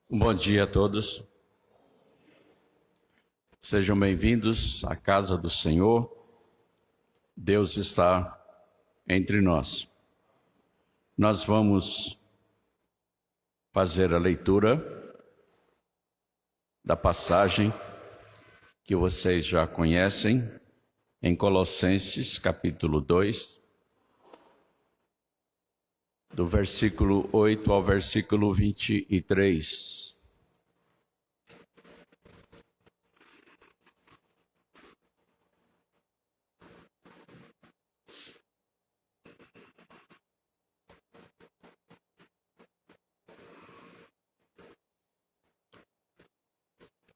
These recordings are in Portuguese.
Bom dia a todos. Sejam bem-vindos à casa do Senhor. Deus está entre nós. Nós vamos fazer a leitura da passagem que vocês já conhecem, em Colossenses, capítulo 2, do versículo 8 ao versículo 23.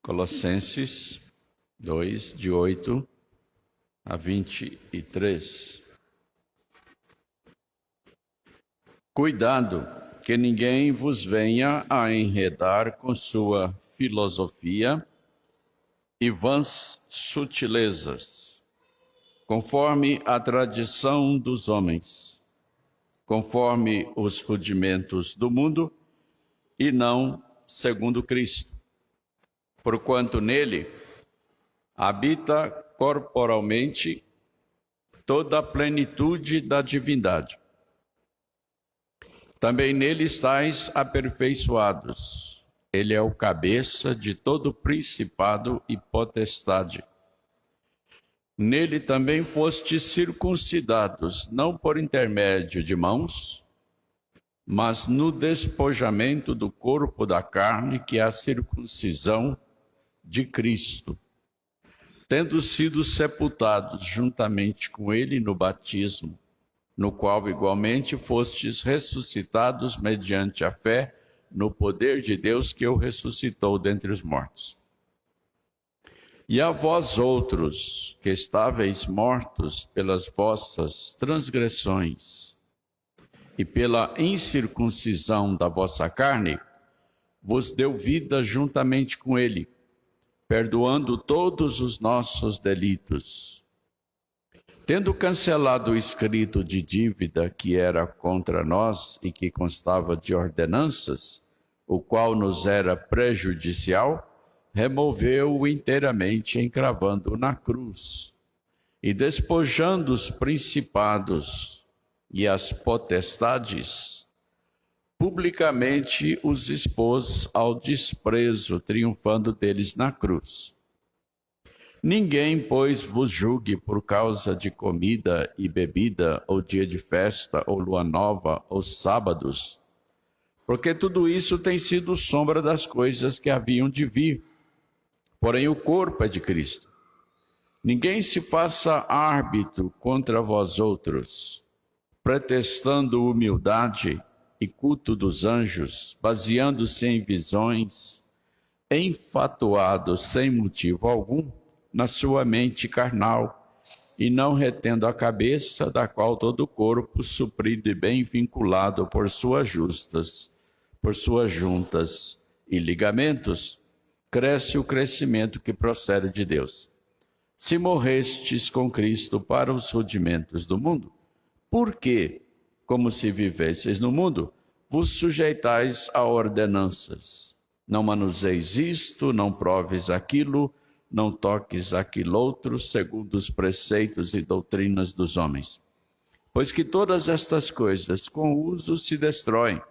Colossenses 2, de 8 a 23. Cuidado, que ninguém vos venha a enredar com sua filosofia e vãs sutilezas, conforme a tradição dos homens, conforme os rudimentos do mundo, e não segundo Cristo. Porquanto nele habita corporalmente toda a plenitude da divindade. Também nele estáis aperfeiçoados. Ele é o cabeça de todo principado e potestade. Nele também fostes circuncidados, não por intermédio de mãos, mas no despojamento do corpo da carne, que é a circuncisão de Cristo, tendo sido sepultados juntamente com ele no batismo, no qual igualmente fostes ressuscitados mediante a fé no poder de Deus que o ressuscitou dentre os mortos. E a vós outros, que estáveis mortos pelas vossas transgressões e pela incircuncisão da vossa carne, vos deu vida juntamente com ele, perdoando todos os nossos delitos, tendo cancelado o escrito de dívida que era contra nós e que constava de ordenanças, o qual nos era prejudicial, removeu-o inteiramente, encravando-o na cruz, e despojando os principados e as potestades, publicamente os expôs ao desprezo, triunfando deles na cruz. Ninguém, pois, vos julgue por causa de comida e bebida, ou dia de festa, ou lua nova, ou sábados, porque tudo isso tem sido sombra das coisas que haviam de vir. Porém, o corpo é de Cristo. Ninguém se faça árbitro contra vós outros, pretextando humildade e culto dos anjos, baseando-se em visões, enfatuado sem motivo algum na sua mente carnal, e não retendo a cabeça, da qual todo o corpo, suprido e bem vinculado por suas juntas e ligamentos, cresce o crescimento que procede de Deus. Se morrestes com Cristo para os rudimentos do mundo, por que, como se vivesseis no mundo, vos sujeitais a ordenanças? Não manuseis isto, não proves aquilo, não toques aquilo outro, segundo os preceitos e doutrinas dos homens. Pois que todas estas coisas com uso se destroem.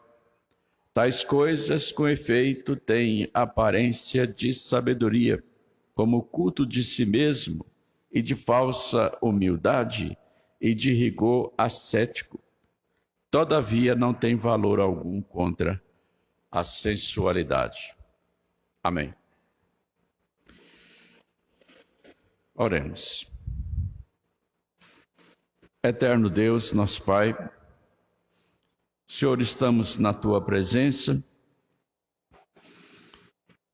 Tais coisas, com efeito, têm aparência de sabedoria, como o culto de si mesmo, e de falsa humildade, e de rigor ascético. Todavia não tem valor algum contra a sensualidade. Amém. Oremos. Eterno Deus, nosso Pai, Senhor, estamos na Tua presença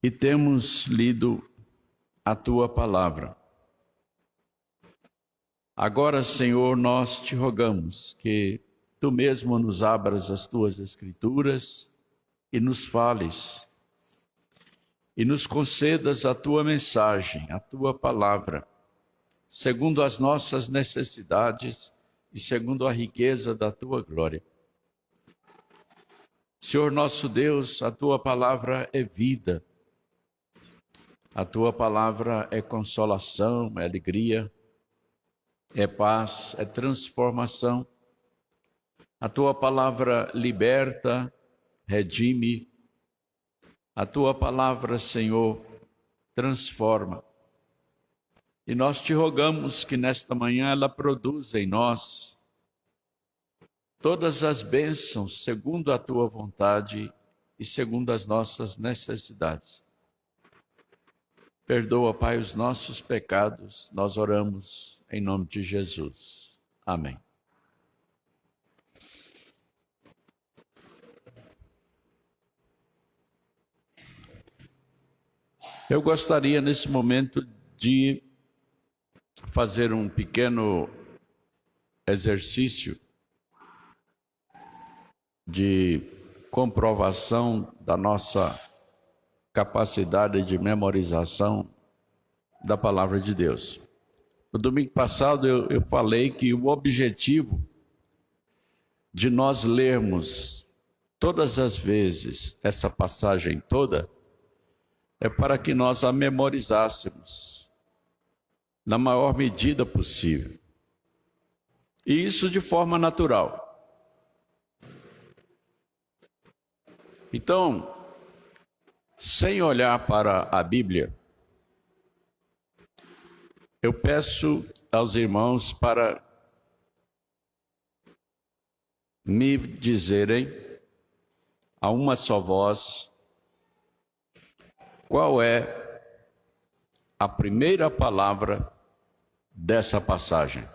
e temos lido a Tua palavra. Agora, Senhor, nós te rogamos que Tu mesmo nos abras as Tuas Escrituras e nos fales, e nos concedas a Tua mensagem, a Tua palavra, segundo as nossas necessidades e segundo a riqueza da Tua glória. Senhor nosso Deus, a tua palavra é vida, a tua palavra é consolação, é alegria, é paz, é transformação. A tua palavra liberta, redime. A tua palavra, Senhor, transforma. E nós te rogamos que nesta manhã ela produza em nós todas as bênçãos segundo a tua vontade e segundo as nossas necessidades. Perdoa, Pai, os nossos pecados, nós oramos em nome de Jesus. Amém. Eu gostaria nesse momento de fazer um pequeno exercício de comprovação da nossa capacidade de memorização da palavra de Deus. No domingo passado eu falei que o objetivo de nós lermos todas as vezes essa passagem toda é para que nós a memorizássemos na maior medida possível. E isso de forma natural. Então, sem olhar para a Bíblia, eu peço aos irmãos para me dizerem a uma só voz qual é a primeira palavra dessa passagem.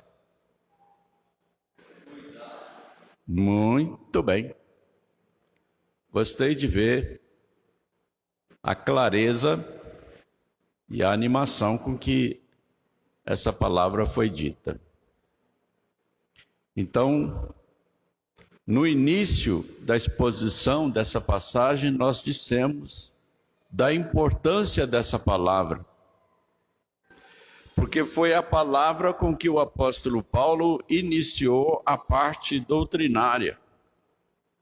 Muito bem. Gostei de ver a clareza e a animação com que essa palavra foi dita. Então, no início da exposição dessa passagem, nós dissemos da importância dessa palavra, porque foi a palavra com que o apóstolo Paulo iniciou a parte doutrinária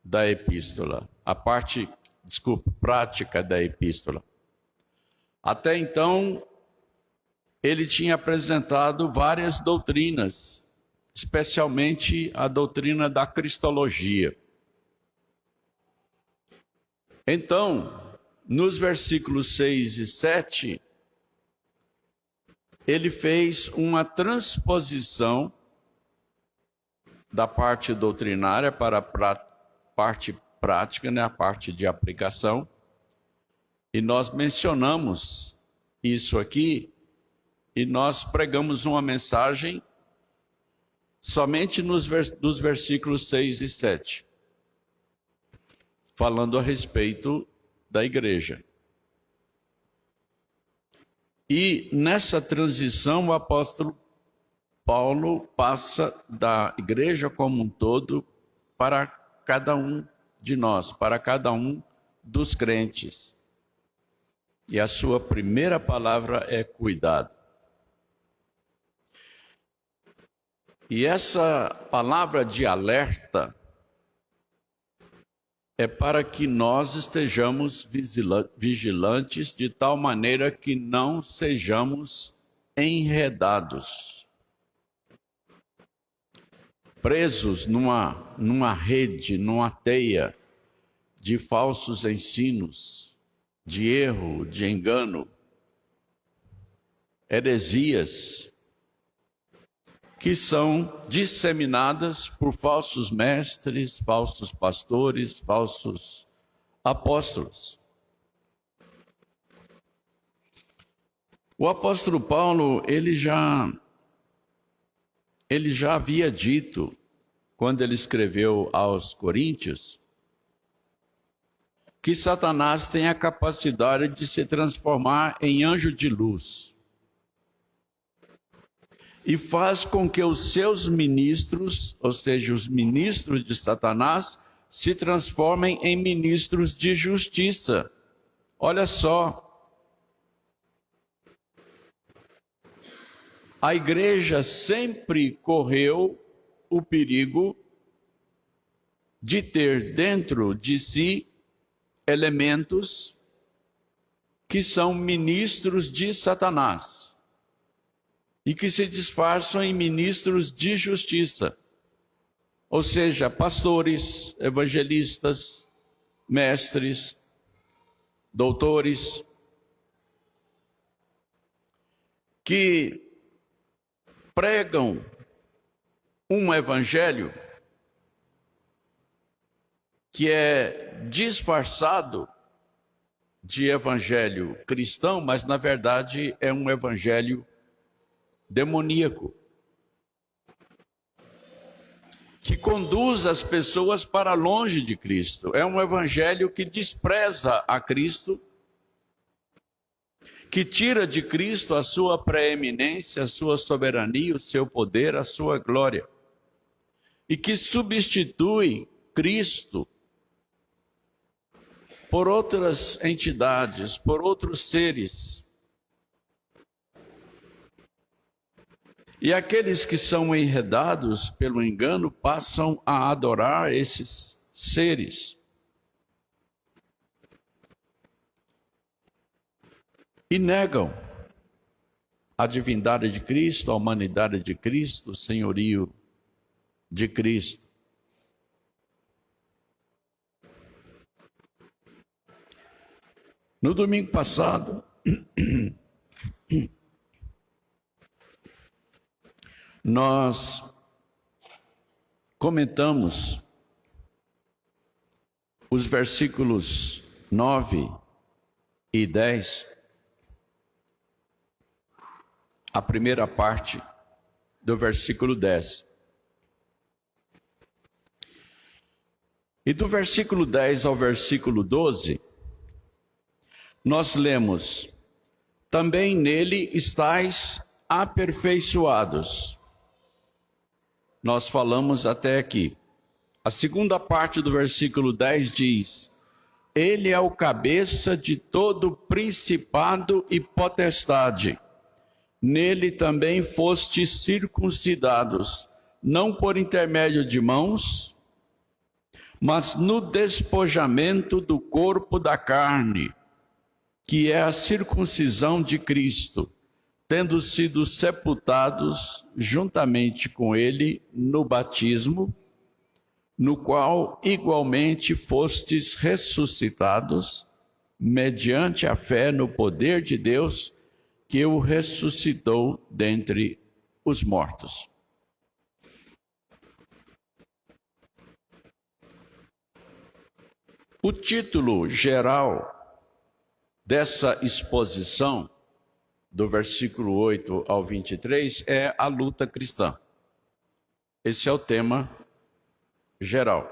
da epístola, a parte, prática da epístola. Até então, ele tinha apresentado várias doutrinas, especialmente a doutrina da cristologia. Então, nos versículos 6 e 7, ele fez uma transposição da parte doutrinária para a parte prática, né, a parte de aplicação. E nós mencionamos isso aqui, e nós pregamos uma mensagem somente nos versículos 6 e 7, falando a respeito da igreja. E nessa transição, o apóstolo Paulo passa da igreja como um todo para cada um de nós, para cada um dos crentes. E a sua primeira palavra é cuidado. E essa palavra de alerta é para que nós estejamos vigilantes de tal maneira que não sejamos enredados, presos numa rede, numa teia de falsos ensinos, de erro, de engano, heresias, que são disseminadas por falsos mestres, falsos pastores, falsos apóstolos. O apóstolo Paulo, ele já havia dito, quando ele escreveu aos Coríntios, que Satanás tem a capacidade de se transformar em anjo de luz. E faz com que os seus ministros, ou seja, os ministros de Satanás, se transformem em ministros de justiça. Olha só. A igreja sempre correu o perigo de ter dentro de si elementos que são ministros de Satanás e que se disfarçam em ministros de justiça, ou seja, pastores, evangelistas, mestres, doutores, que pregam um evangelho que é disfarçado de evangelho cristão, mas na verdade é um evangelho demoníaco, que conduz as pessoas para longe de Cristo. É um evangelho que despreza a Cristo, que tira de Cristo a sua preeminência, a sua soberania, o seu poder, a sua glória, e que substitui Cristo por outras entidades, por outros seres. E aqueles que são enredados pelo engano passam a adorar esses seres. E negam a divindade de Cristo, a humanidade de Cristo, o senhorio de Cristo. No domingo passado, nós comentamos os versículos 9 e 10, a primeira parte do versículo 10. E do versículo 10 ao versículo 12, nós lemos: também nele estáis aperfeiçoados. Nós falamos até aqui. A segunda parte do versículo 10 diz: ele é o cabeça de todo principado e potestade. Nele também fostes circuncidados, não por intermédio de mãos, mas no despojamento do corpo da carne, que é a circuncisão de Cristo, tendo sido sepultados juntamente com ele no batismo, no qual igualmente fostes ressuscitados, mediante a fé no poder de Deus, que o ressuscitou dentre os mortos. O título geral dessa exposição, do versículo 8 ao 23, é a luta cristã. Esse é o tema geral.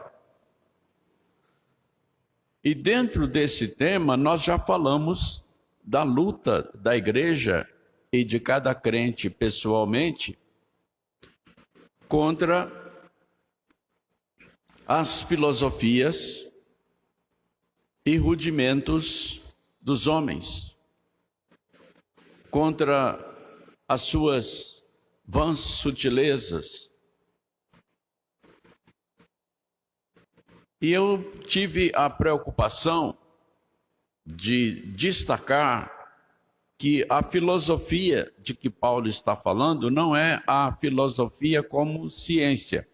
E dentro desse tema, nós já falamos da luta da igreja e de cada crente pessoalmente contra as filosofias e rudimentos dos homens, contra as suas vãs sutilezas. E eu tive a preocupação de destacar que a filosofia de que Paulo está falando não é a filosofia como ciência,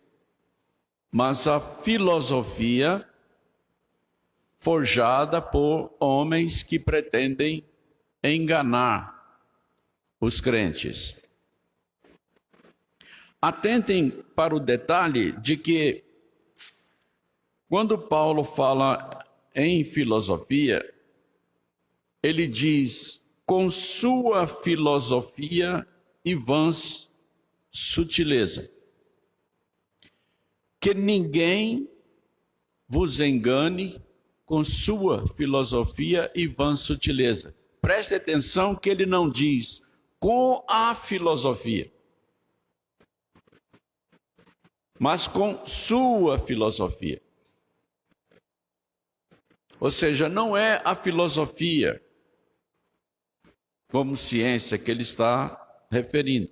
mas a filosofia forjada por homens que pretendem enganar os crentes. Atentem para o detalhe de que, quando Paulo fala em filosofia, ele diz: com sua filosofia e vãs sutileza. Que ninguém vos engane com sua filosofia e vã sutileza. Preste atenção que ele não diz com a filosofia, mas com sua filosofia. Ou seja, não é a filosofia como ciência que ele está referindo,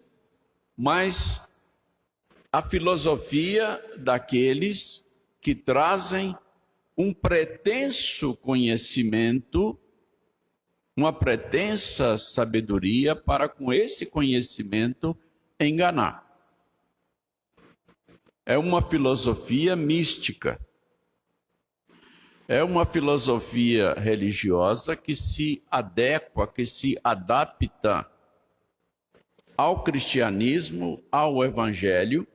mas a filosofia daqueles que trazem um pretenso conhecimento, uma pretensa sabedoria para com esse conhecimento enganar. É uma filosofia mística. É uma filosofia religiosa que se adequa, que se adapta ao cristianismo, ao evangelho,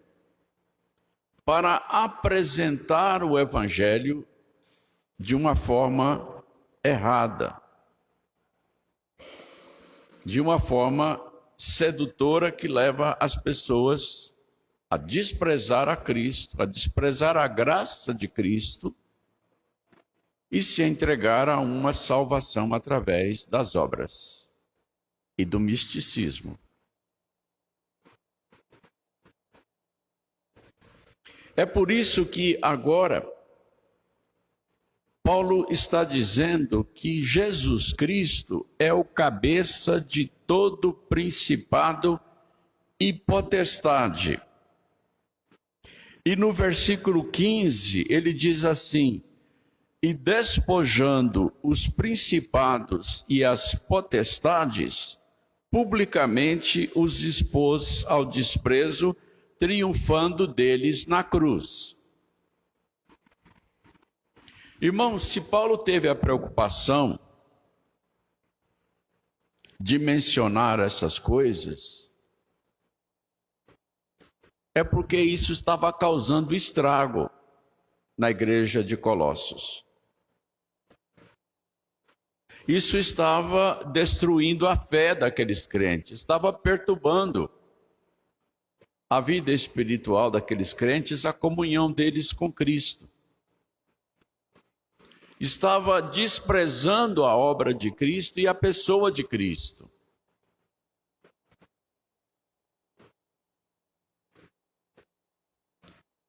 para apresentar o evangelho de uma forma errada, de uma forma sedutora que leva as pessoas a desprezar a Cristo, a desprezar a graça de Cristo e se entregar a uma salvação através das obras e do misticismo. É por isso que agora Paulo está dizendo que Jesus Cristo é o cabeça de todo principado e potestade. E no versículo 15 ele diz assim: e despojando os principados e as potestades, publicamente os expôs ao desprezo, triunfando deles na cruz. Irmãos, se Paulo teve a preocupação de mencionar essas coisas, é porque isso estava causando estrago na igreja de Colossos. Isso estava destruindo a fé daqueles crentes, estava perturbando a vida espiritual daqueles crentes, a comunhão deles com Cristo. Estava desprezando a obra de Cristo e a pessoa de Cristo.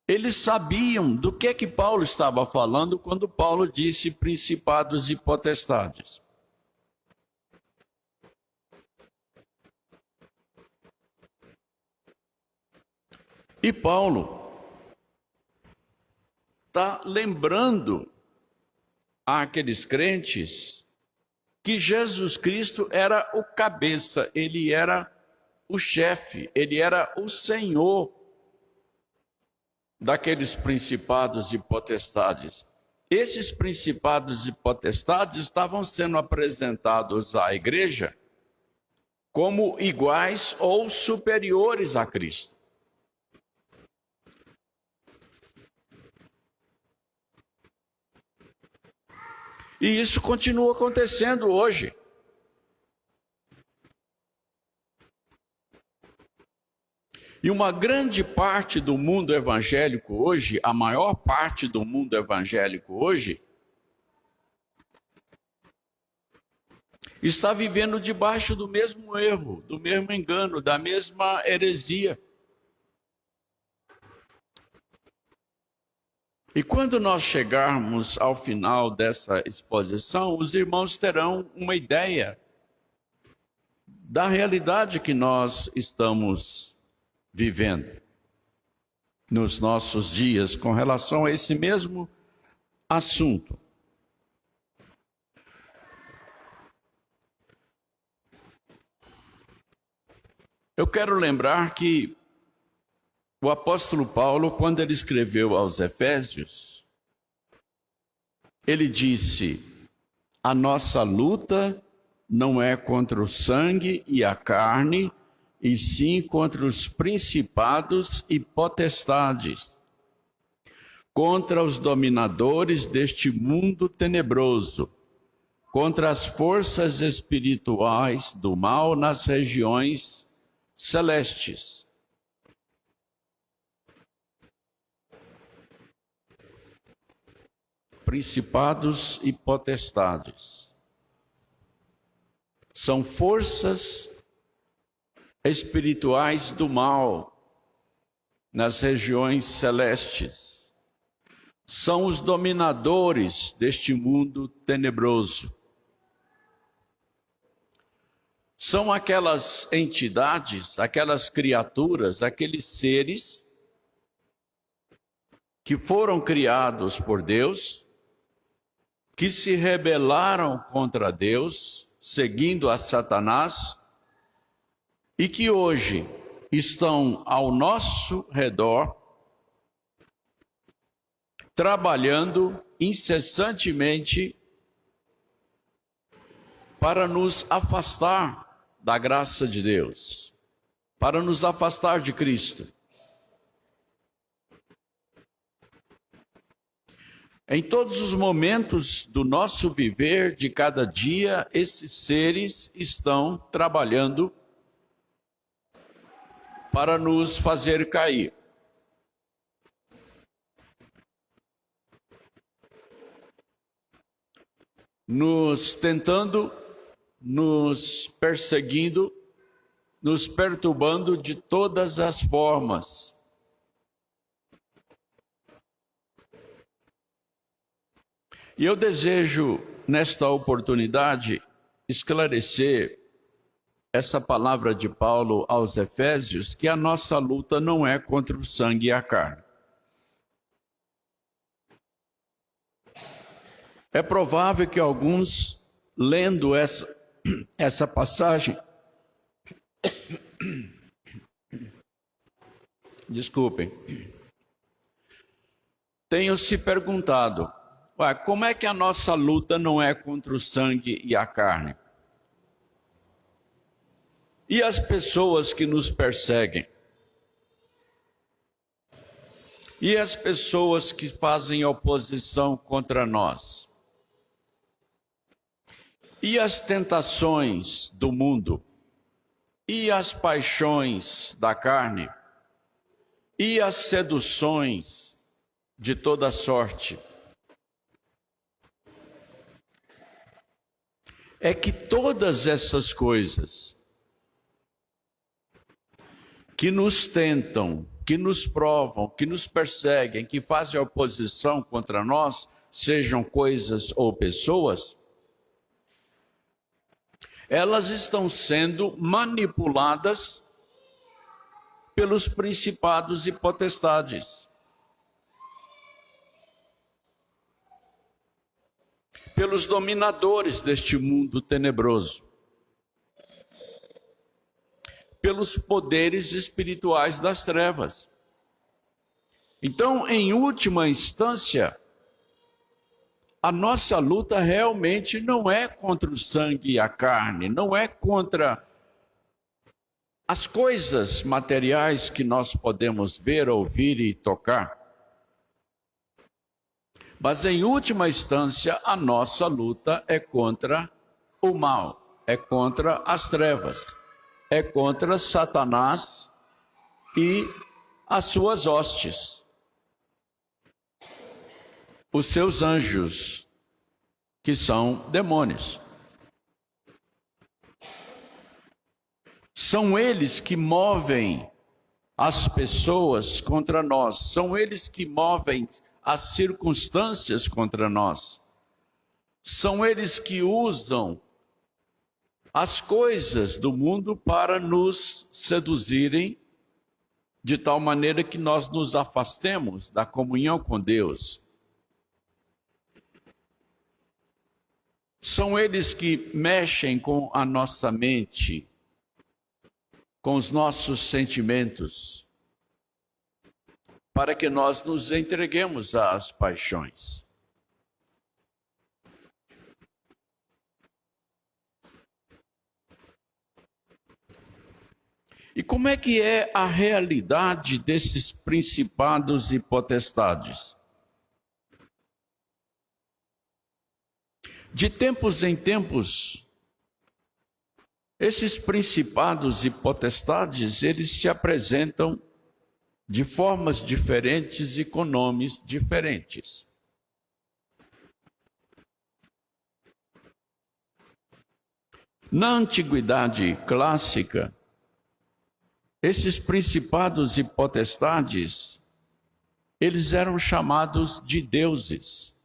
Eles sabiam do que Paulo estava falando quando Paulo disse principados e potestades. E Paulo está lembrando àqueles crentes que Jesus Cristo era o cabeça, ele era o chefe, ele era o Senhor daqueles principados e potestades. Esses principados e potestades estavam sendo apresentados à igreja como iguais ou superiores a Cristo. E isso continua acontecendo hoje. E uma grande parte do mundo evangélico hoje, a maior parte do mundo evangélico hoje, está vivendo debaixo do mesmo erro, do mesmo engano, da mesma heresia. E quando nós chegarmos ao final dessa exposição, os irmãos terão uma ideia da realidade que nós estamos vivendo nos nossos dias com relação a esse mesmo assunto. Eu quero lembrar que o apóstolo Paulo, quando ele escreveu aos Efésios, ele disse: a nossa luta não é contra o sangue e a carne, e sim contra os principados e potestades, contra os dominadores deste mundo tenebroso, contra as forças espirituais do mal nas regiões celestes. Principados e potestades são forças espirituais do mal nas regiões celestes. São os dominadores deste mundo tenebroso. São aquelas entidades, aquelas criaturas, aqueles seres que foram criados por Deus, que se rebelaram contra Deus, seguindo a Satanás, e que hoje estão ao nosso redor, trabalhando incessantemente para nos afastar da graça de Deus, para nos afastar de Cristo. Em todos os momentos do nosso viver, de cada dia, esses seres estão trabalhando para nos fazer cair. Nos tentando, nos perseguindo, nos perturbando de todas as formas. E eu desejo, nesta oportunidade, esclarecer essa palavra de Paulo aos Efésios, que a nossa luta não é contra o sangue e a carne. É provável que alguns, lendo essa passagem, desculpem, tenham se perguntado, como é que a nossa luta não é contra o sangue e a carne? E as pessoas que nos perseguem? E as pessoas que fazem oposição contra nós? E as tentações do mundo? E as paixões da carne? E as seduções de toda sorte? É que todas essas coisas que nos tentam, que nos provam, que nos perseguem, que fazem oposição contra nós, sejam coisas ou pessoas, elas estão sendo manipuladas pelos principados e potestades, pelos dominadores deste mundo tenebroso, pelos poderes espirituais das trevas. Então, em última instância, a nossa luta realmente não é contra o sangue e a carne, não é contra as coisas materiais que nós podemos ver, ouvir e tocar. Mas, em última instância, a nossa luta é contra o mal, é contra as trevas, é contra Satanás e as suas hostes, os seus anjos, que são demônios. São eles que movem as pessoas contra nós, são eles que movem as circunstâncias contra nós, são eles que usam as coisas do mundo para nos seduzirem, de tal maneira que nós nos afastemos da comunhão com Deus. São eles que mexem com a nossa mente, com os nossos sentimentos, para que nós nos entreguemos às paixões. E como é que é a realidade desses principados e potestades? De tempos em tempos, esses principados e potestades, eles se apresentam de formas diferentes e com nomes diferentes. Na antiguidade clássica, esses principados e potestades, eles eram chamados de deuses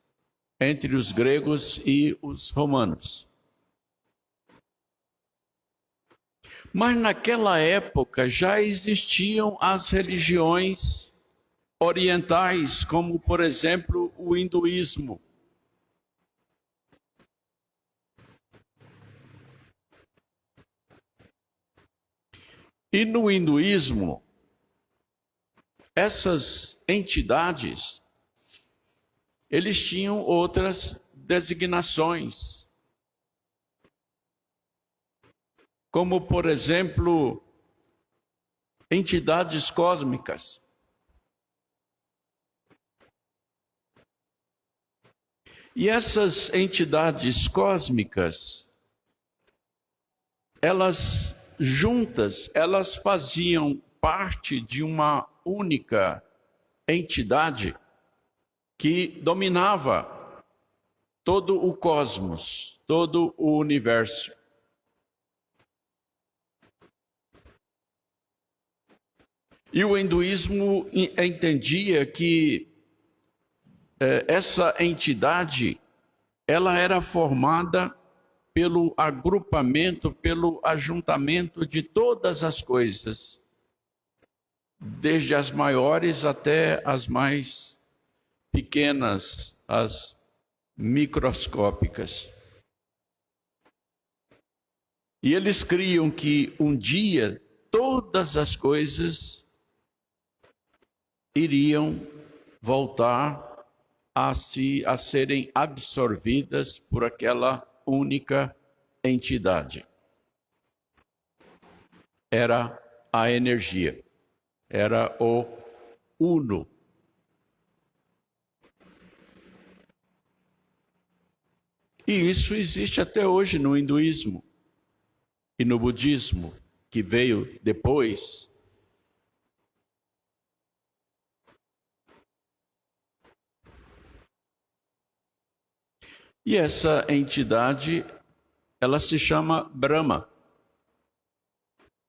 entre os gregos e os romanos. Mas naquela época já existiam as religiões orientais, como, por exemplo, o hinduísmo. E no hinduísmo, essas entidades, eles tinham outras designações, como, por exemplo, entidades cósmicas. E essas entidades cósmicas, elas juntas, elas faziam parte de uma única entidade que dominava todo o cosmos, todo o universo. E o hinduísmo entendia que essa entidade, ela era formada pelo agrupamento, pelo ajuntamento de todas as coisas, desde as maiores até as mais pequenas, as microscópicas. E eles criam que um dia todas as coisas iriam voltar a serem absorvidas por aquela única entidade. Era a energia, era o Uno. E isso existe até hoje no hinduísmo e no budismo, que veio depois. E essa entidade, ela se chama Brahma.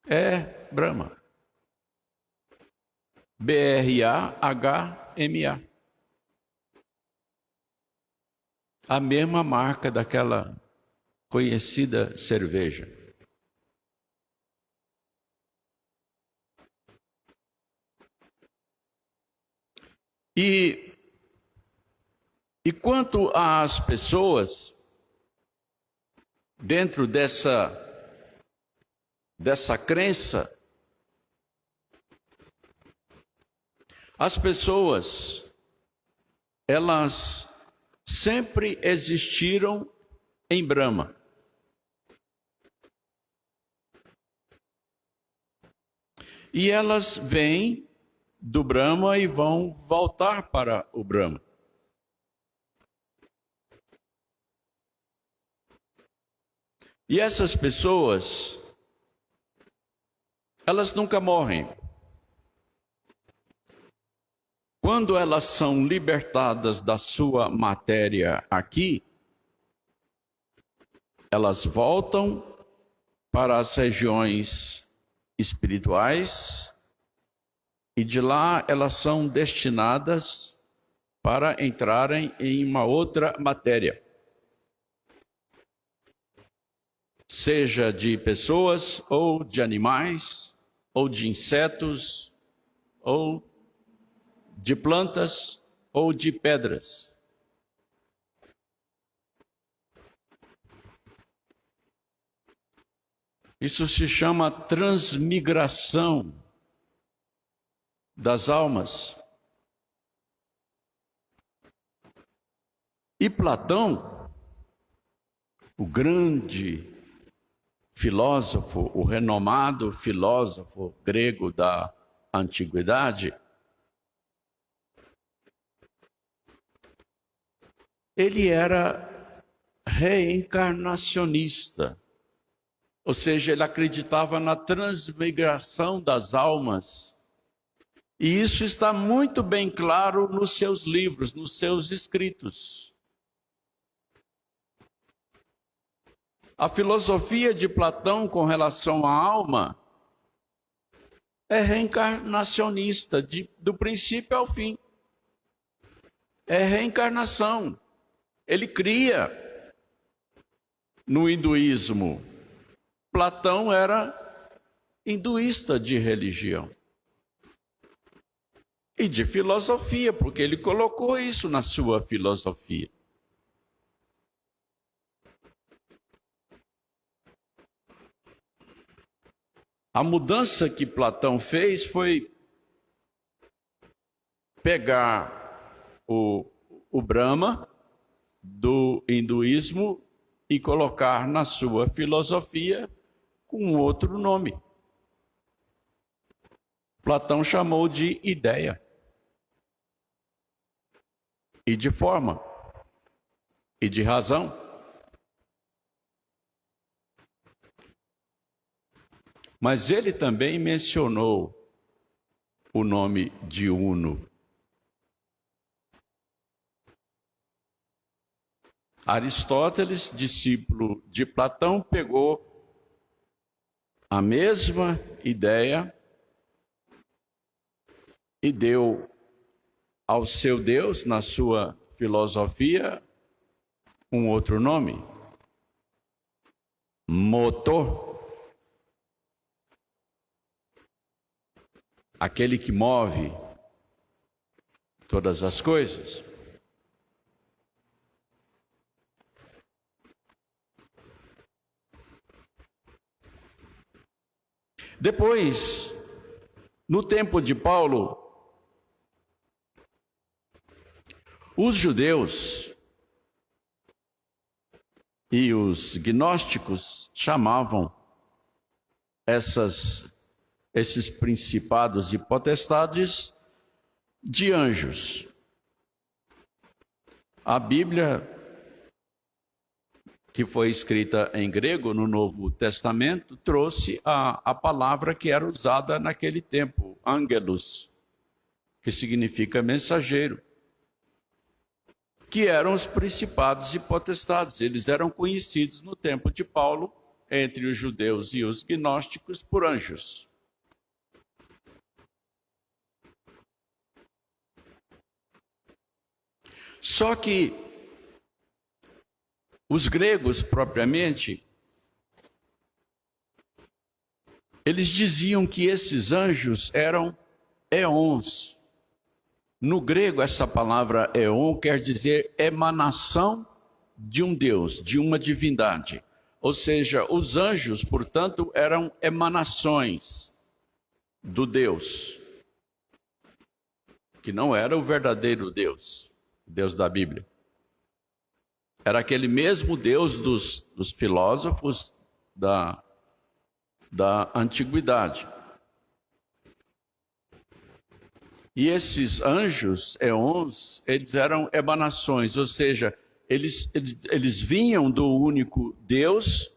É Brahma. B-R-A-H-M-A. A mesma marca daquela conhecida cerveja. E quanto às pessoas, dentro dessa crença, as pessoas, elas sempre existiram em Brahma. E elas vêm do Brahma e vão voltar para o Brahma. E essas pessoas, elas nunca morrem. Quando elas são libertadas da sua matéria aqui, elas voltam para as regiões espirituais e de lá elas são destinadas para entrarem em uma outra matéria. Seja de pessoas, ou de animais, ou de insetos, ou de plantas, ou de pedras. Isso se chama transmigração das almas. E Platão, o grande filósofo, o renomado filósofo grego da antiguidade, ele era reencarnacionista, ou seja, ele acreditava na transmigração das almas. E isso está muito bem claro nos seus livros, nos seus escritos. A filosofia de Platão com relação à alma é reencarnacionista, do princípio ao fim. É reencarnação. Ele cria no hinduísmo. Platão era hinduísta de religião. e de filosofia, porque ele colocou isso na sua filosofia. A mudança que Platão fez foi pegar o Brahma do hinduísmo e colocar na sua filosofia com outro nome. Platão chamou de ideia e de forma e de razão. Mas ele também mencionou o nome de Uno. Aristóteles, discípulo de Platão, pegou a mesma ideia e deu ao seu Deus, na sua filosofia, um outro nome: motor. Aquele que move todas as coisas. Depois, no tempo de Paulo, os judeus e os gnósticos chamavam esses principados e potestades de anjos. A Bíblia, que foi escrita em grego no Novo Testamento, trouxe a palavra que era usada naquele tempo, angelos, que significa mensageiro, que eram os principados e potestades. Eles eram conhecidos no tempo de Paulo, entre os judeus e os gnósticos, por anjos. Só que os gregos, propriamente, eles diziam que esses anjos eram éons. No grego, essa palavra éon quer dizer emanação de um Deus, de uma divindade. Ou seja, os anjos, portanto, eram emanações do Deus, que não era o verdadeiro Deus, o Deus da Bíblia. Era aquele mesmo Deus dos filósofos da antiguidade. E esses anjos, éons, eles eram emanações, ou seja, eles vinham do único Deus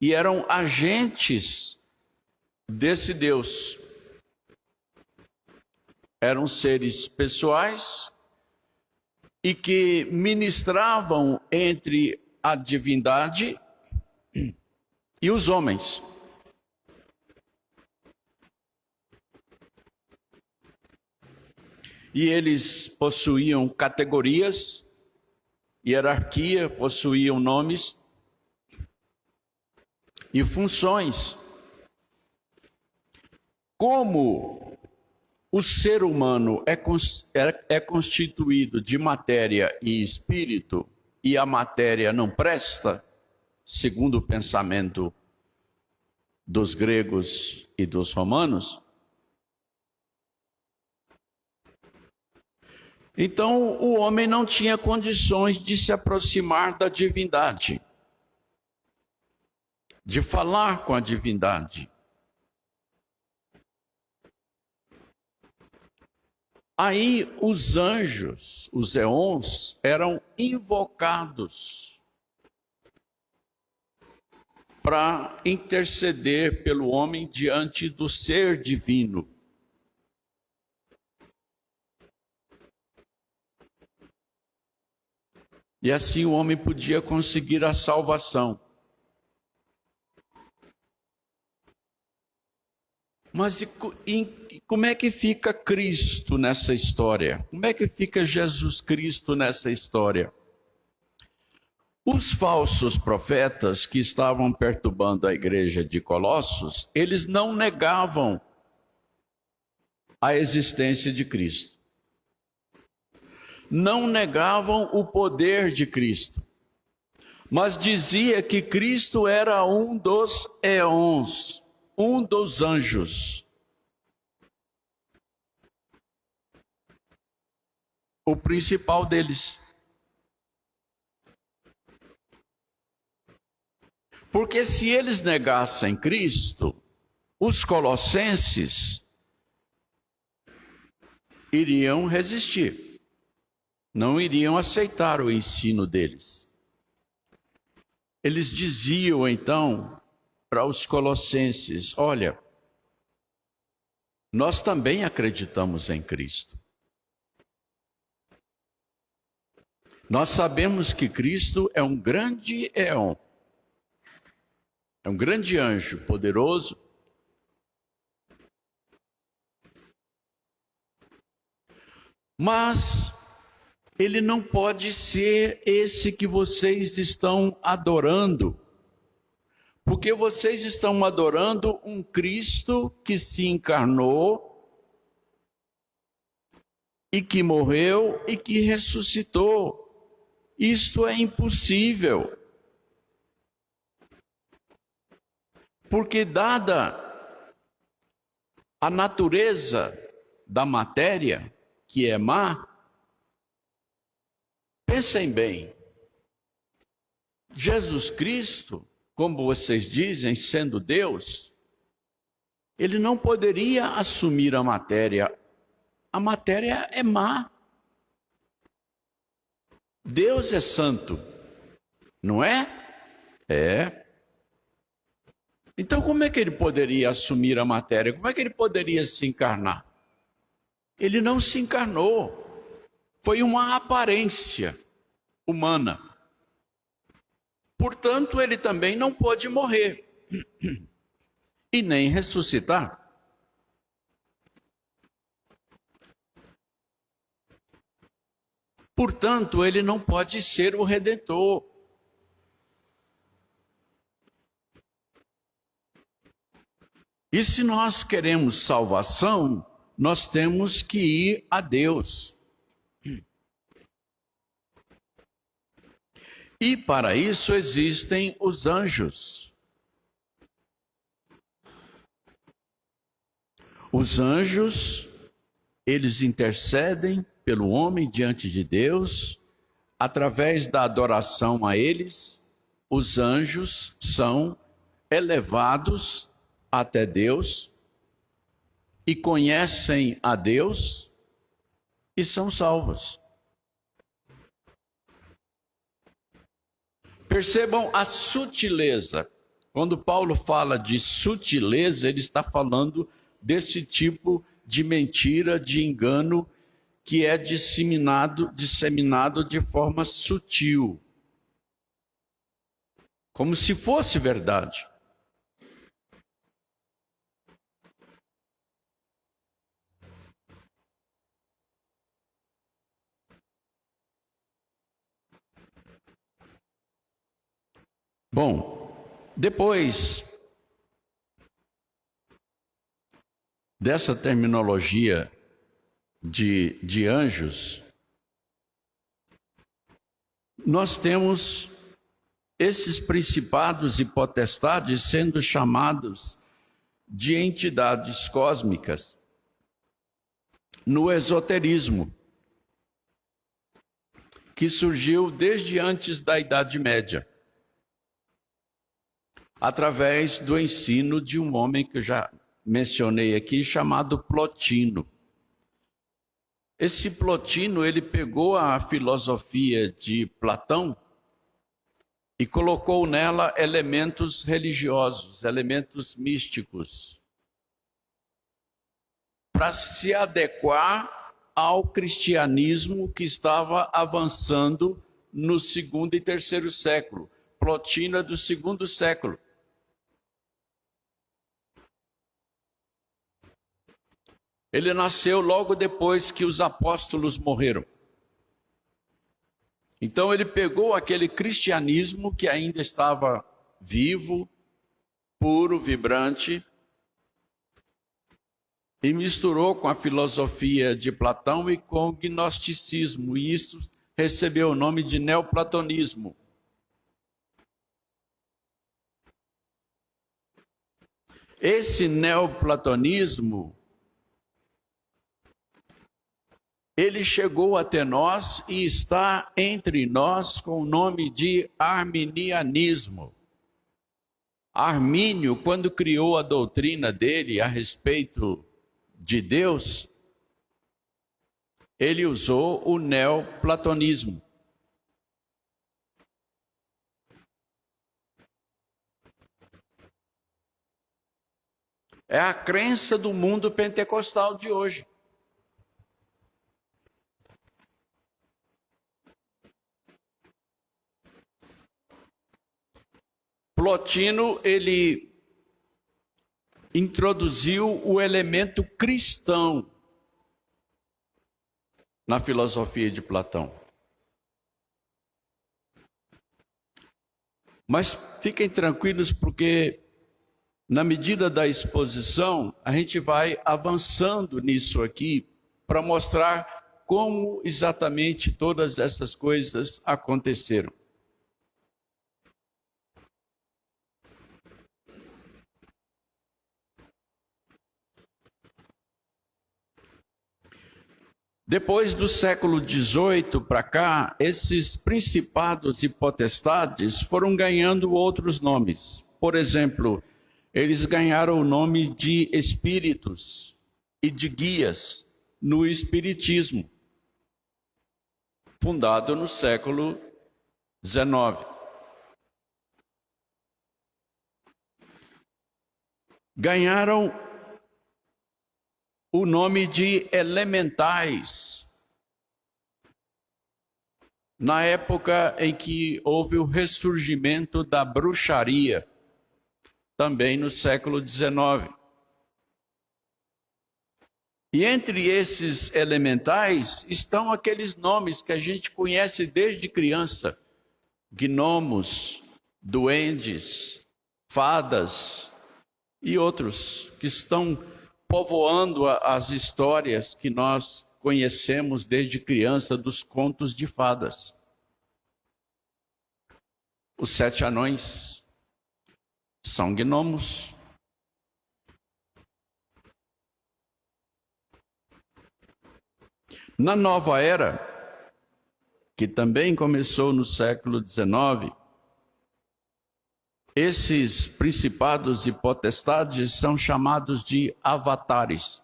e eram agentes desse Deus. Eram seres pessoais e que ministravam entre a divindade e os homens. E eles possuíam categorias, hierarquia, possuíam nomes e funções. Como o ser humano é constituído de matéria e espírito, e a matéria não presta, segundo o pensamento dos gregos e dos romanos, então o homem não tinha condições de se aproximar da divindade, de falar com a divindade. Aí os anjos, os éons, eram invocados para interceder pelo homem diante do ser divino. E assim o homem podia conseguir a salvação. Mas como é que fica Cristo nessa história? Como é que fica Jesus Cristo nessa história? Os falsos profetas que estavam perturbando a igreja de Colossos, eles não negavam a existência de Cristo. não negavam o poder de Cristo, mas dizia que Cristo era um dos éons, um dos anjos. O principal deles. Porque se eles negassem Cristo, os colossenses iriam resistir, não iriam aceitar o ensino deles. Eles diziam então para os colossenses: olha, nós também acreditamos em Cristo. Nós sabemos que Cristo é um grande éon, é um grande anjo poderoso. Mas ele não pode ser esse que vocês estão adorando, porque vocês estão adorando um Cristo que se encarnou e que morreu e que ressuscitou. Isto é impossível. Porque dada a natureza da matéria, que é má, pensem bem, Jesus Cristo, como vocês dizem, sendo Deus, ele não poderia assumir a matéria. A matéria é má. Deus é santo, não é? É. Então como é que ele poderia assumir a matéria? Como é que ele poderia se encarnar? Ele não se encarnou. Foi uma aparência humana. Portanto, ele também não pôde morrer e nem ressuscitar. Portanto, ele não pode ser o Redentor. E se nós queremos salvação, nós temos que ir a Deus. E para isso existem os anjos. Os anjos, eles intercedem pelo homem diante de Deus. Através da adoração a eles, os anjos são elevados até Deus e conhecem a Deus e são salvos. Percebam a sutileza. Quando Paulo fala de sutileza, ele está falando desse tipo de mentira, de engano, que é disseminado de forma sutil, como se fosse verdade. Bom, depois dessa terminologia de anjos, nós temos esses principados e potestades sendo chamados de entidades cósmicas no esoterismo, que surgiu desde antes da Idade Média, através do ensino de um homem que eu já mencionei aqui, chamado Plotino. Esse Plotino, ele pegou a filosofia de Platão e colocou nela elementos religiosos, elementos místicos, para se adequar ao cristianismo que estava avançando no segundo e terceiro século. Plotino é do segundo século. Ele nasceu logo depois que os apóstolos morreram. Então ele pegou aquele cristianismo que ainda estava vivo, puro, vibrante, e misturou com a filosofia de Platão e com o gnosticismo, e isso recebeu o nome de neoplatonismo. Esse neoplatonismo, ele chegou até nós e está entre nós com o nome de arminianismo. Armínio, quando criou a doutrina dele a respeito de Deus, ele usou o neoplatonismo. É a crença do mundo pentecostal de hoje. Plotino, ele introduziu o elemento cristão na filosofia de Platão. Mas fiquem tranquilos, porque na medida da exposição, a gente vai avançando nisso aqui para mostrar como exatamente todas essas coisas aconteceram. Depois do século XVIII para cá, esses principados e potestades foram ganhando outros nomes. Por exemplo, eles ganharam o nome de espíritos e de guias no espiritismo, fundado no século XIX. Ganharam o nome de elementais, na época em que houve o ressurgimento da bruxaria, também no século XIX. E entre esses elementais estão aqueles nomes que a gente conhece desde criança: gnomos, duendes, fadas e outros que estão povoando as histórias que nós conhecemos desde criança dos contos de fadas. Os 7 anões são gnomos. Na nova era, que também começou no século XIX, esses principados e potestades são chamados de avatares.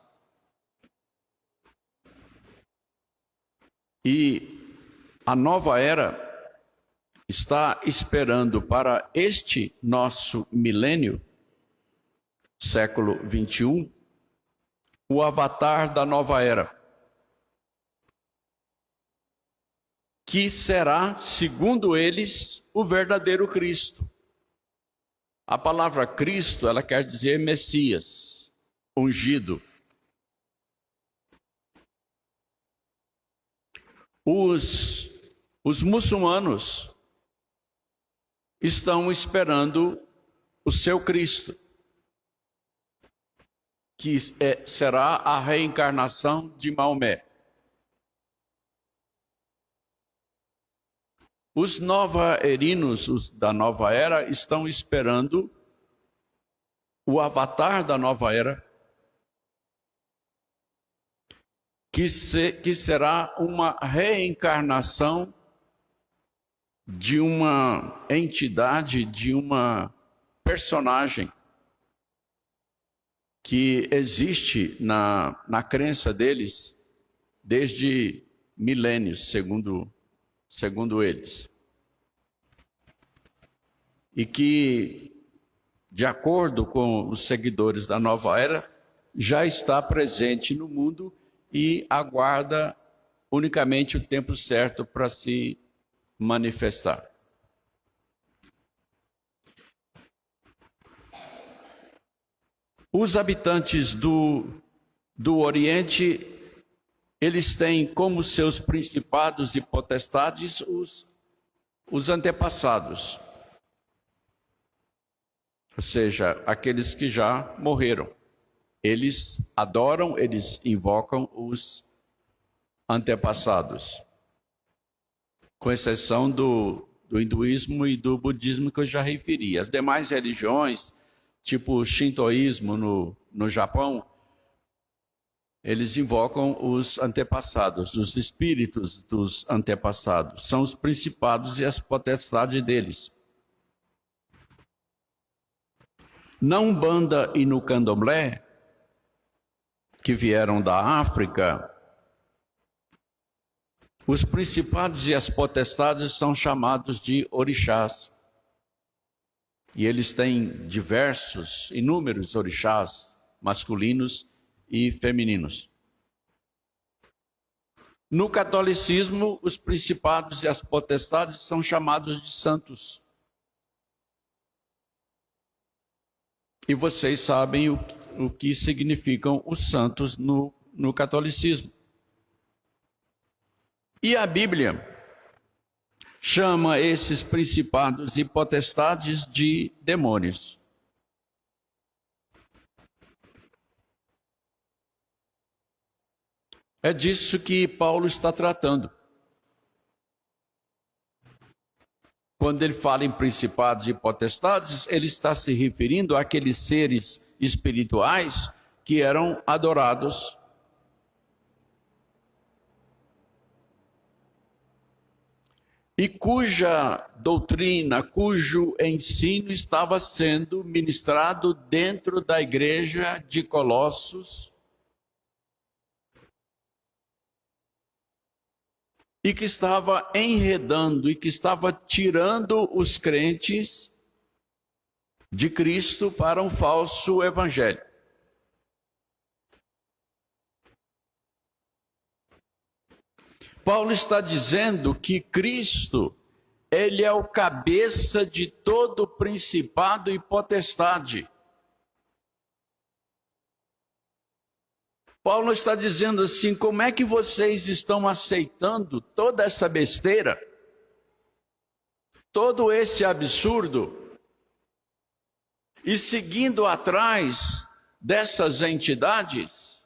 E a nova era está esperando para este nosso milênio, século 21, o avatar da nova era, que será, segundo eles, o verdadeiro Cristo. A palavra Cristo, ela quer dizer Messias, ungido. Os muçulmanos estão esperando o seu Cristo, que será a reencarnação de Maomé. Os nova-erinos, os da nova era, estão esperando o avatar da nova era, que será uma reencarnação de uma entidade, de uma personagem que existe na crença deles desde milênios, segundo eles. E que, de acordo com os seguidores da nova era, já está presente no mundo e aguarda unicamente o tempo certo para se manifestar. Os habitantes do Oriente, eles têm como seus principados e potestades os antepassados, ou seja, aqueles que já morreram. eles adoram, eles invocam os antepassados, com exceção do hinduísmo e do budismo que eu já referi. As demais religiões, tipo o shintoísmo no Japão, eles invocam os antepassados, os espíritos dos antepassados. São os principados e as potestades deles. Na Umbanda e no Candomblé, que vieram da África, os principados e as potestades são chamados de orixás. E eles têm inúmeros orixás, masculinos e femininos. No catolicismo, os principados e as potestades são chamados de santos. E vocês sabem o que significam os santos no catolicismo. E a Bíblia chama esses principados e potestades de demônios. É disso que Paulo está tratando. Quando ele fala em principados e potestades, ele está se referindo àqueles seres espirituais que eram adorados e cuja doutrina, cujo ensino estava sendo ministrado dentro da igreja de Colossos, e que estava enredando e que estava tirando os crentes de Cristo para um falso evangelho. Paulo está dizendo que Cristo, ele é o cabeça de todo principado e potestade. Paulo está dizendo assim: como é que vocês estão aceitando toda essa besteira, todo esse absurdo, e seguindo atrás dessas entidades,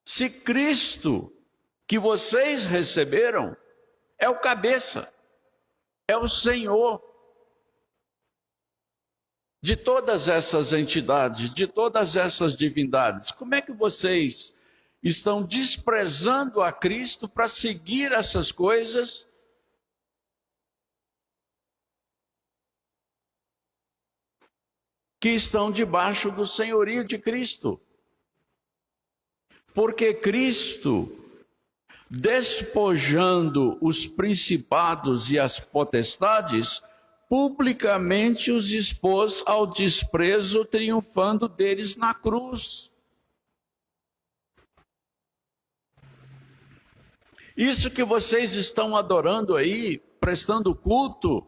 se Cristo que vocês receberam é o cabeça, é o Senhor de todas essas entidades, de todas essas divindades? Como é que vocês estão desprezando a Cristo para seguir essas coisas que estão debaixo do senhorio de Cristo? Porque Cristo, despojando os principados e as potestades, publicamente os expôs ao desprezo, triunfando deles na cruz. Isso que vocês estão adorando aí, prestando culto,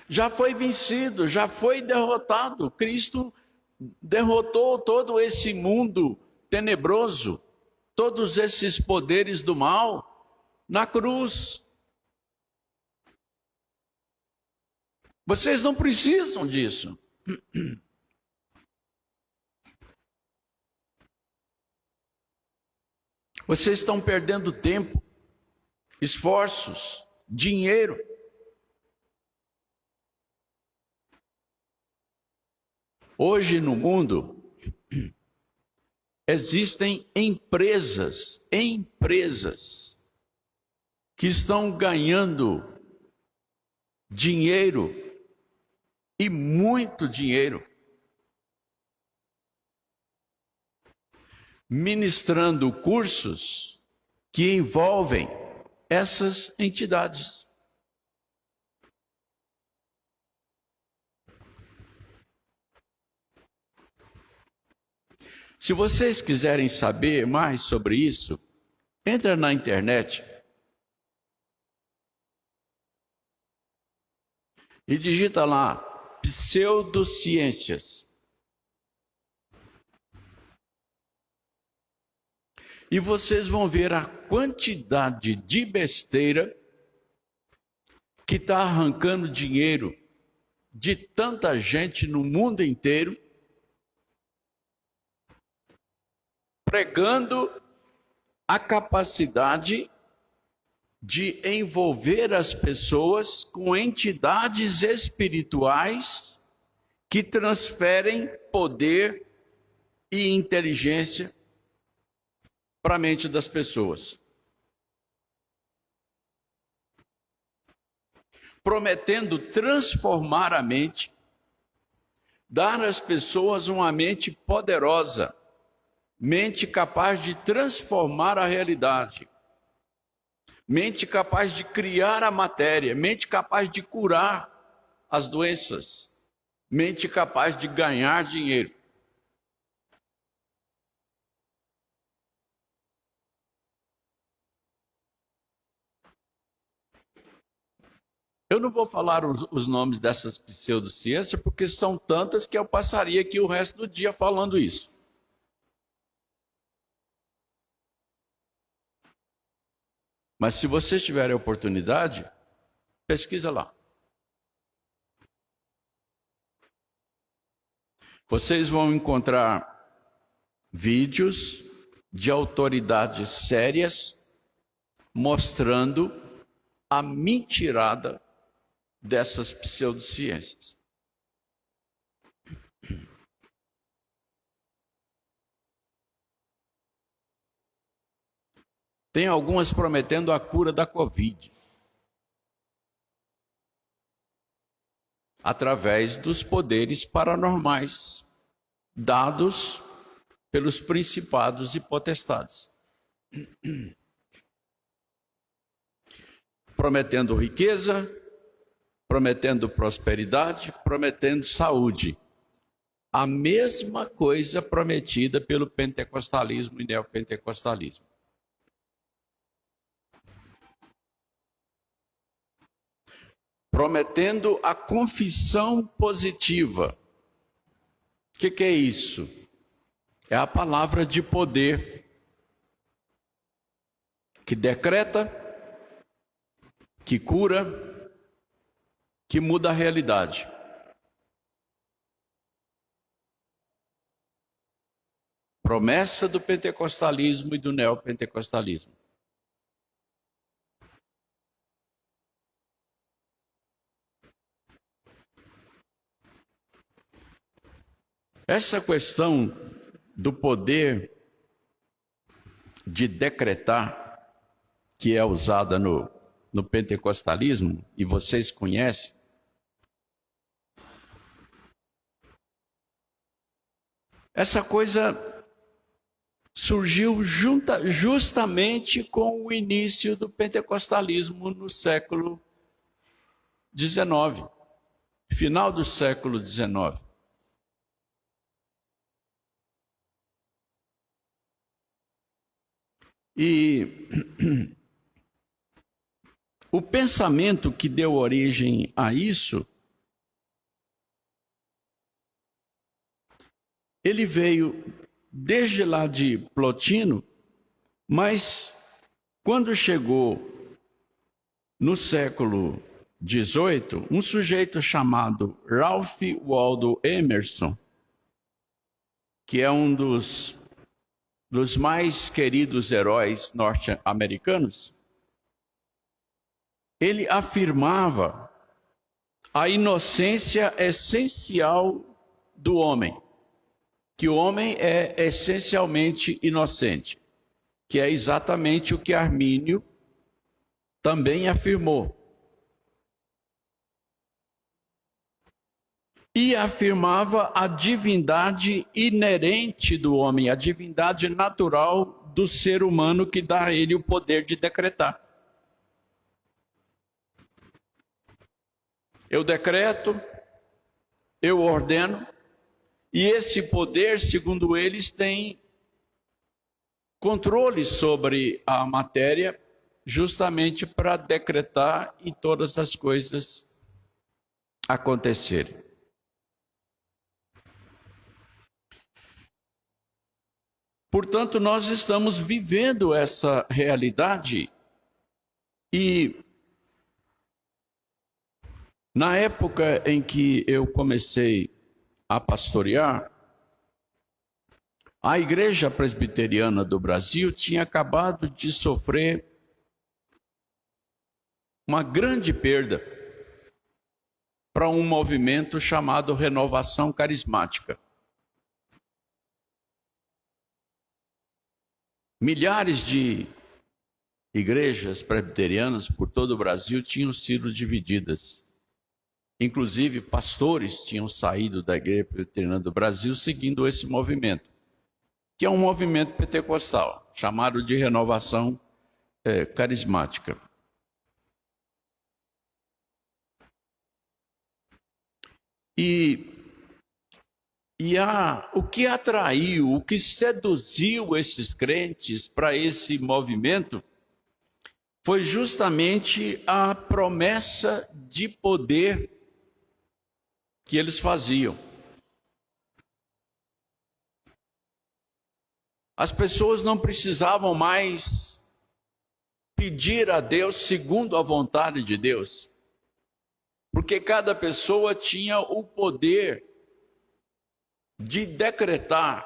já foi vencido, já foi derrotado. Cristo derrotou todo esse mundo tenebroso, todos esses poderes do mal, na cruz. Vocês não precisam disso. Vocês estão perdendo tempo, esforços, dinheiro. Hoje no mundo existem empresas que estão ganhando dinheiro, e muito dinheiro, ministrando cursos que envolvem essas entidades. Se vocês quiserem saber mais sobre isso, entra na internet e digita lá pseudociências. E vocês vão ver a quantidade de besteira que está arrancando dinheiro de tanta gente no mundo inteiro, pregando a capacidade de envolver as pessoas com entidades espirituais que transferem poder e inteligência para a mente das pessoas. Prometendo transformar a mente, dar às pessoas uma mente poderosa, mente capaz de transformar a realidade, mente capaz de criar a matéria, mente capaz de curar as doenças, mente capaz de ganhar dinheiro. Eu não vou falar os nomes dessas pseudociências, porque são tantas que eu passaria aqui o resto do dia falando isso. Mas se vocês tiverem a oportunidade, pesquisa lá. Vocês vão encontrar vídeos de autoridades sérias mostrando a mentirada dessas pseudociências. Tem algumas prometendo a cura da Covid, através dos poderes paranormais dados pelos principados e potestades. Prometendo riqueza, prometendo prosperidade, prometendo saúde. A mesma coisa prometida pelo pentecostalismo e neopentecostalismo. Prometendo a confissão positiva. O que é isso? É a palavra de poder que decreta, que cura, que muda a realidade. Promessa do pentecostalismo e do neopentecostalismo. Essa questão do poder de decretar, que é usada no pentecostalismo, e vocês conhecem, essa coisa surgiu justamente com o início do pentecostalismo no século XIX, final do século XIX. E o pensamento que deu origem a isso, ele veio desde lá de Plotino, mas quando chegou no século XVIII, um sujeito chamado Ralph Waldo Emerson, que é um dos mais queridos heróis norte-americanos, ele afirmava a inocência essencial do homem, que o homem é essencialmente inocente, que é exatamente o que Armínio também afirmou. E afirmava a divindade inerente do homem, a divindade natural do ser humano que dá a ele o poder de decretar. Eu decreto, eu ordeno, e esse poder, segundo eles, tem controle sobre a matéria, justamente para decretar e todas as coisas acontecerem. Portanto, nós estamos vivendo essa realidade e Na época em que eu comecei a pastorear, a Igreja Presbiteriana do Brasil tinha acabado de sofrer uma grande perda para um movimento chamado Renovação Carismática. Milhares de igrejas presbiterianas por todo o Brasil tinham sido divididas. Inclusive, pastores tinham saído da Igreja Presbiteriana do Brasil seguindo esse movimento, que é um movimento pentecostal, chamado de Renovação Carismática. O que atraiu, o que seduziu esses crentes para esse movimento foi justamente a promessa de poder que eles faziam. As pessoas não precisavam mais pedir a Deus segundo a vontade de Deus, porque cada pessoa tinha o poder de decretar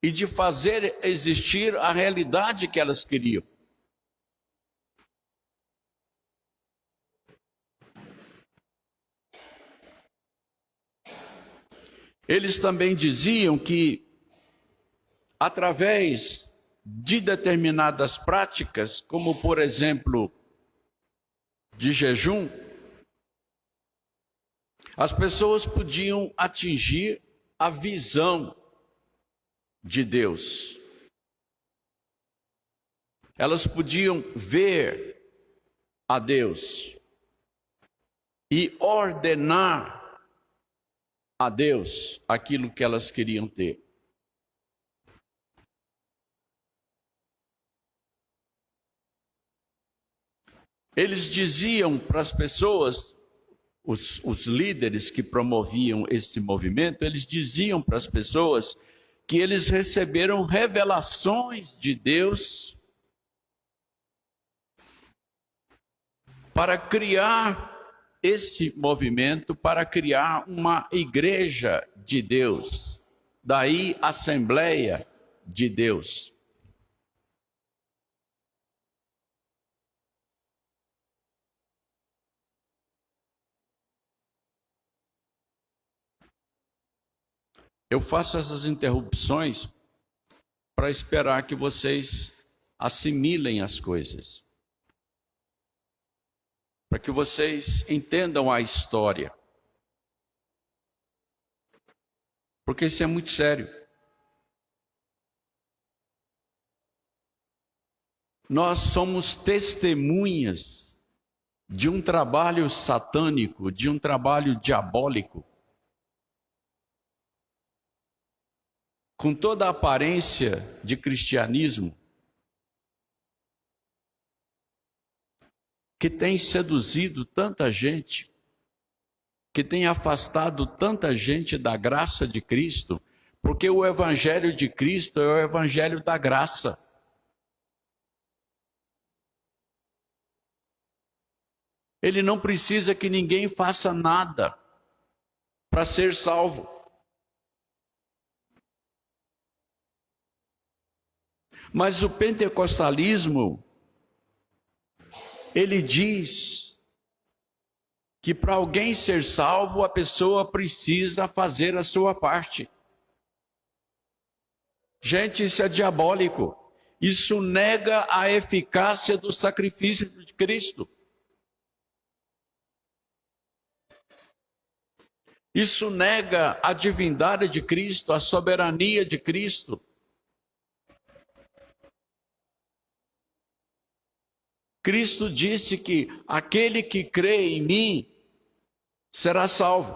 e de fazer existir a realidade que elas queriam. Eles também diziam que, através de determinadas práticas, como por exemplo, de jejum, as pessoas podiam atingir a visão de Deus. Elas podiam ver a Deus e ordenar a Deus aquilo que elas queriam ter. Eles diziam para as pessoas, os líderes que promoviam esse movimento, eles diziam para as pessoas que eles receberam revelações de Deus para criar esse movimento, para criar uma igreja de Deus, daí Assembleia de Deus. Eu faço essas interrupções para esperar que vocês assimilem as coisas, para que vocês entendam a história, porque isso é muito sério. Nós somos testemunhas de um trabalho satânico, de um trabalho diabólico, com toda a aparência de cristianismo, que tem seduzido tanta gente, que tem afastado tanta gente da graça de Cristo, porque o Evangelho de Cristo é o Evangelho da graça. Ele não precisa que ninguém faça nada para ser salvo. Mas o pentecostalismo, ele diz que para alguém ser salvo, a pessoa precisa fazer a sua parte. Gente, isso é diabólico. Isso nega a eficácia do sacrifício de Cristo. Isso nega a divindade de Cristo, a soberania de Cristo. Cristo disse que aquele que crê em mim será salvo.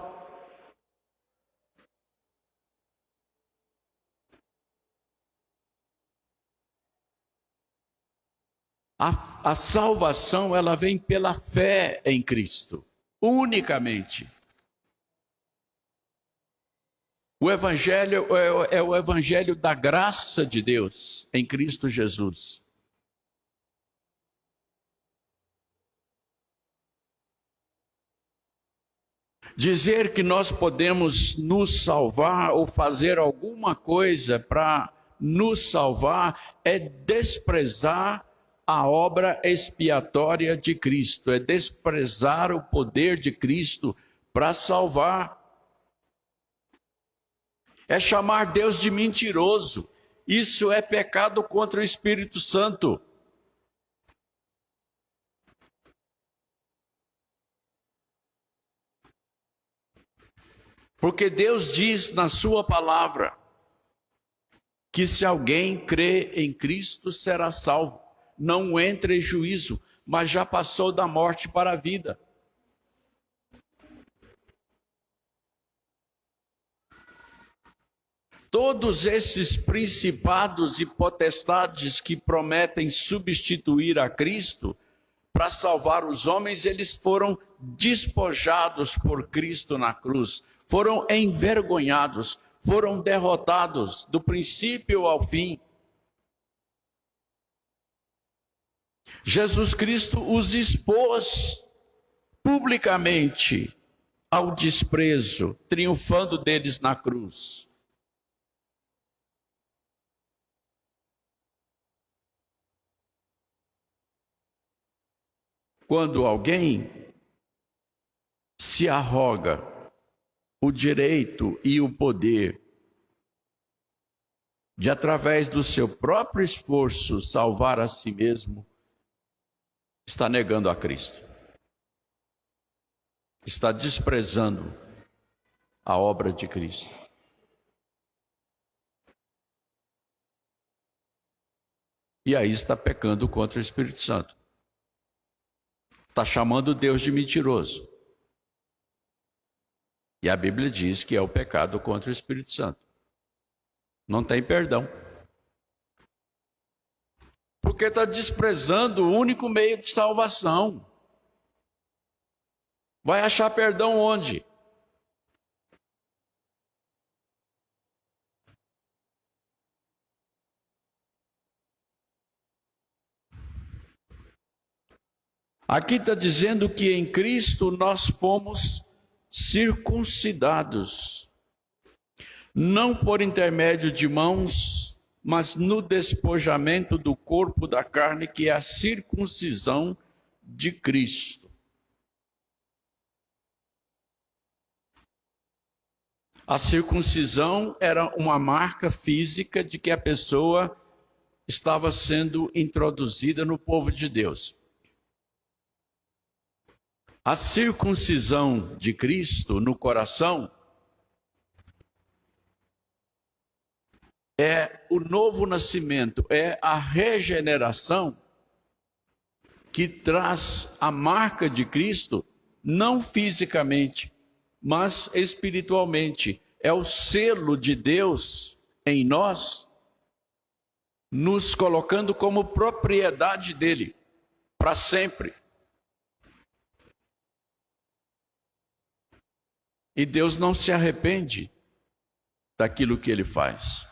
A salvação, ela vem pela fé em Cristo, unicamente. O Evangelho é o Evangelho da graça de Deus em Cristo Jesus. Dizer que nós podemos nos salvar ou fazer alguma coisa para nos salvar é desprezar a obra expiatória de Cristo, é desprezar o poder de Cristo para salvar. É chamar Deus de mentiroso. Isso é pecado contra o Espírito Santo. Porque Deus diz na sua palavra que se alguém crê em Cristo será salvo. Não entra em juízo, mas já passou da morte para a vida. Todos esses principados e potestades que prometem substituir a Cristo para salvar os homens, eles foram despojados por Cristo na cruz, foram envergonhados, foram derrotados do princípio ao fim. Jesus Cristo os expôs publicamente ao desprezo, triunfando deles na cruz. Quando alguém se arroga o direito e o poder de, através do seu próprio esforço, salvar a si mesmo, está negando a Cristo. Está desprezando a obra de Cristo. E aí está pecando contra o Espírito Santo. Está chamando Deus de mentiroso. E a Bíblia diz que é o pecado contra o Espírito Santo. Não tem perdão. Porque está desprezando o único meio de salvação. Vai achar perdão onde? Aqui está dizendo que em Cristo nós fomos circuncidados, não por intermédio de mãos, mas no despojamento do corpo da carne, que é a circuncisão de Cristo. A circuncisão era uma marca física de que a pessoa estava sendo introduzida no povo de Deus. A circuncisão de Cristo no coração é o novo nascimento, é a regeneração que traz a marca de Cristo, não fisicamente, mas espiritualmente. É o selo de Deus em nós, nos colocando como propriedade dele, para sempre. E Deus não se arrepende daquilo que ele faz.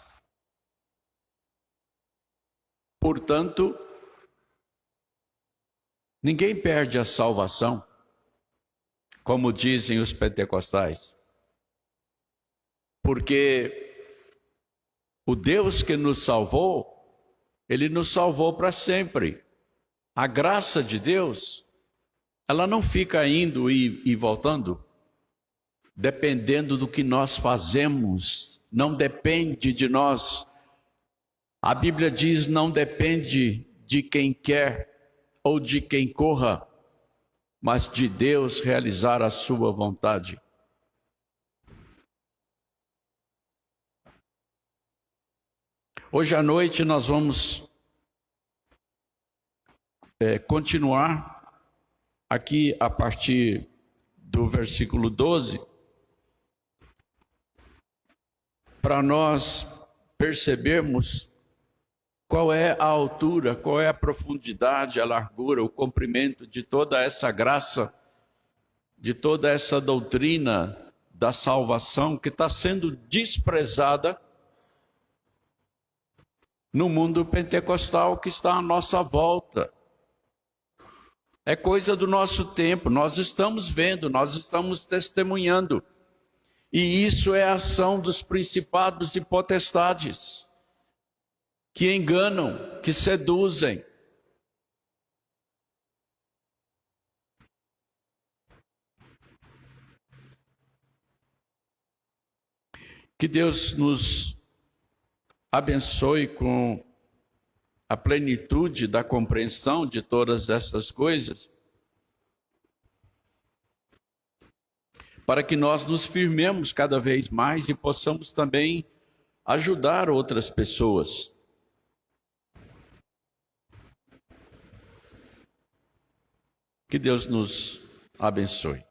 Portanto, ninguém perde a salvação, como dizem os pentecostais, porque o Deus que nos salvou, ele nos salvou para sempre. A graça de Deus, ela não fica indo e voltando, dependendo do que nós fazemos, não depende de nós. A Bíblia diz, não depende de quem quer ou de quem corra, mas de Deus realizar a sua vontade. Hoje à noite nós vamos continuar aqui a partir do versículo 12, para nós percebermos qual é a altura, qual é a profundidade, a largura, o comprimento de toda essa graça, de toda essa doutrina da salvação que está sendo desprezada no mundo pentecostal que está à nossa volta. É coisa do nosso tempo, nós estamos vendo, nós estamos testemunhando. E isso é a ação dos principados e potestades, que enganam, que seduzem. Que Deus nos abençoe com a plenitude da compreensão de todas essas coisas, para que nós nos firmemos cada vez mais e possamos também ajudar outras pessoas. Que Deus nos abençoe.